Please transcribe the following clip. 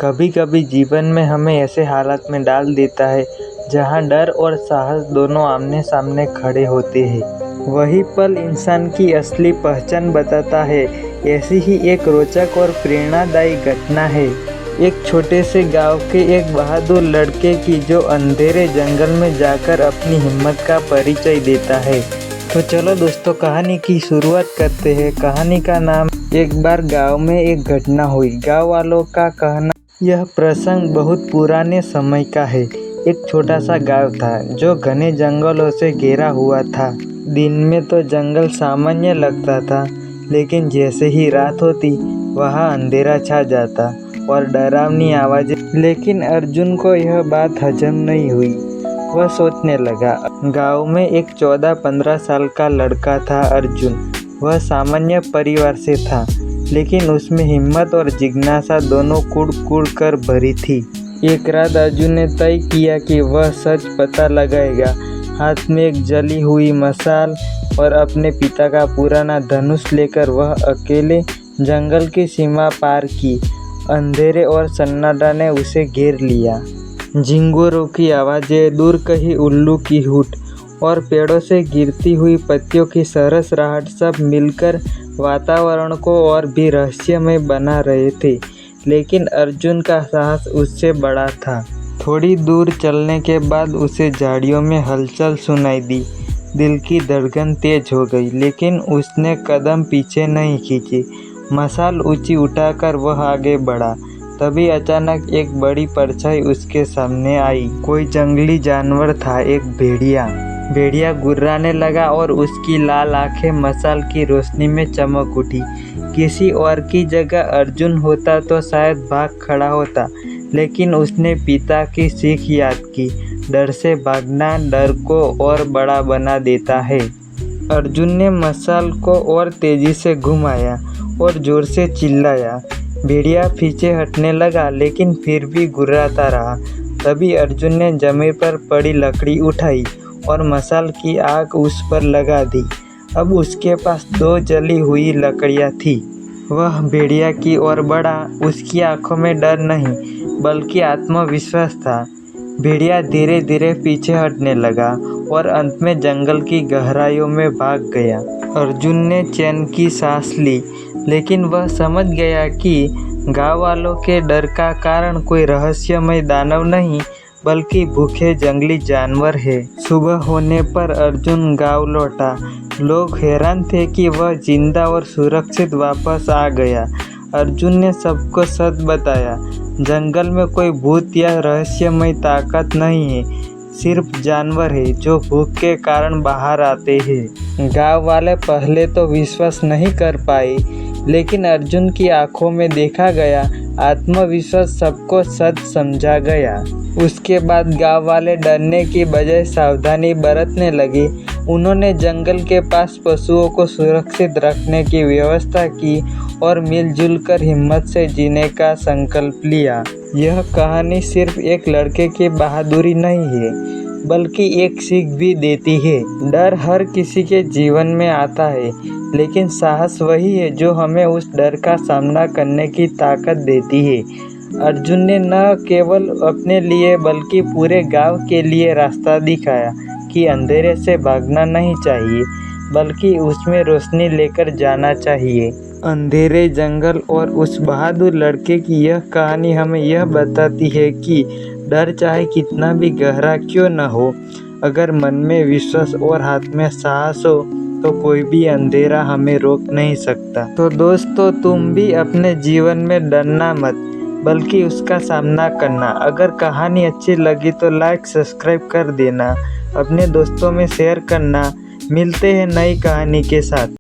कभी कभी जीवन में हमें ऐसे हालात में डाल देता है जहां डर और साहस दोनों आमने सामने खड़े होते हैं। वही पल इंसान की असली पहचान बताता है। ऐसी ही एक रोचक और प्रेरणादायी घटना है एक छोटे से गांव के एक बहादुर लड़के की, जो अंधेरे जंगल में जाकर अपनी हिम्मत का परिचय देता है। तो चलो दोस्तों, कहानी की शुरुआत करते हैं। कहानी का नाम एक बार गांव में एक घटना हुई। गांव वालों का कहना यह प्रसंग बहुत पुराने समय का है। एक छोटा सा गांव था जो घने जंगलों से घिरा हुआ था। दिन में तो जंगल सामान्य लगता था, लेकिन जैसे ही रात होती वहाँ अंधेरा छा जाता और डरावनी आवाज़ें। लेकिन अर्जुन को यह बात हजम नहीं हुई। वह सोचने लगा। गांव में एक 14-15 साल का लड़का था अर्जुन। वह सामान्य परिवार से था, लेकिन उसमें हिम्मत और जिज्ञासा दोनों कूड़ कर भरी थी। एक रात अर्जुन ने तय किया कि वह सच पता लगाएगा। हाथ में एक जली हुई मशाल और अपने पिता का पुराना धनुष लेकर वह अकेले जंगल की सीमा पार की। अंधेरे और सन्नाटा ने उसे घेर लिया। झिंगुरों की आवाज़ें, दूर कहीं उल्लू की हूट और पेड़ों से गिरती हुई पत्तियों की सरसराहट सब मिलकर वातावरण को और भी रहस्यमय बना रहे थे। लेकिन अर्जुन का साहस उससे बड़ा था। थोड़ी दूर चलने के बाद उसे झाड़ियों में हलचल सुनाई दी। दिल की धड़कन तेज हो गई, लेकिन उसने कदम पीछे नहीं खींची। मशाल ऊंची उठाकर वह आगे बढ़ा। तभी अचानक एक बड़ी परछाई उसके सामने आई। कोई जंगली जानवर था, एक भेड़िया। भेड़िया गुर्राने लगा और उसकी लाल आंखें मशाल की रोशनी में चमक उठी। किसी और की जगह अर्जुन होता तो शायद भाग खड़ा होता, लेकिन उसने पिता की सीख याद की। डर से भागना डर को और बड़ा बना देता है। अर्जुन ने मशाल को और तेजी से घुमाया और जोर से चिल्लाया। भेड़िया पीछे हटने लगा, लेकिन फिर भी गुर्राता रहा। तभी अर्जुन ने जमीन पर पड़ी लकड़ी उठाई और मशाल की आग उस पर लगा दी। अब उसके पास 2 जली हुई लकड़ियाँ थी। वह भेड़िया की ओर बढ़ा। उसकी आंखों में डर नहीं, बल्कि आत्मविश्वास था। भेड़िया धीरे धीरे पीछे हटने लगा और अंत में जंगल की गहराइयों में भाग गया। अर्जुन ने चैन की सांस ली, लेकिन वह समझ गया कि गांव वालों के डर का कारण कोई रहस्यमय दानव नहीं, बल्कि भूखे जंगली जानवर है। सुबह होने पर अर्जुन गांव लौटा। लोग हैरान थे कि वह जिंदा और सुरक्षित वापस आ गया। अर्जुन ने सबको सच बताया। जंगल में कोई भूत या रहस्यमय ताकत नहीं है, सिर्फ जानवर है जो भूख के कारण बाहर आते हैं। गांव वाले पहले तो विश्वास नहीं कर पाए, लेकिन अर्जुन की आंखों में देखा गया आत्मविश्वास सबको सच समझा गया। उसके बाद गांव वाले डरने की बजाय सावधानी बरतने लगे। उन्होंने जंगल के पास पशुओं को सुरक्षित रखने की व्यवस्था की और मिलजुल कर हिम्मत से जीने का संकल्प लिया। यह कहानी सिर्फ एक लड़के की बहादुरी नहीं है, बल्कि एक सीख भी देती है। डर हर किसी के जीवन में आता है, लेकिन साहस वही है जो हमें उस डर का सामना करने की ताकत देती है। अर्जुन ने न केवल अपने लिए बल्कि पूरे गांव के लिए रास्ता दिखाया कि अंधेरे से भागना नहीं चाहिए, बल्कि उसमें रोशनी लेकर जाना चाहिए। अंधेरे जंगल और उस बहादुर लड़के की यह कहानी हमें यह बताती है कि डर चाहे कितना भी गहरा क्यों न हो, अगर मन में विश्वास और हाथ में साहस हो तो कोई भी अंधेरा हमें रोक नहीं सकता। तो दोस्तों, तुम भी अपने जीवन में डरना मत, बल्कि उसका सामना करना। अगर कहानी अच्छी लगी तो लाइक सब्सक्राइब कर देना, अपने दोस्तों में शेयर करना। मिलते हैं नई कहानी के साथ।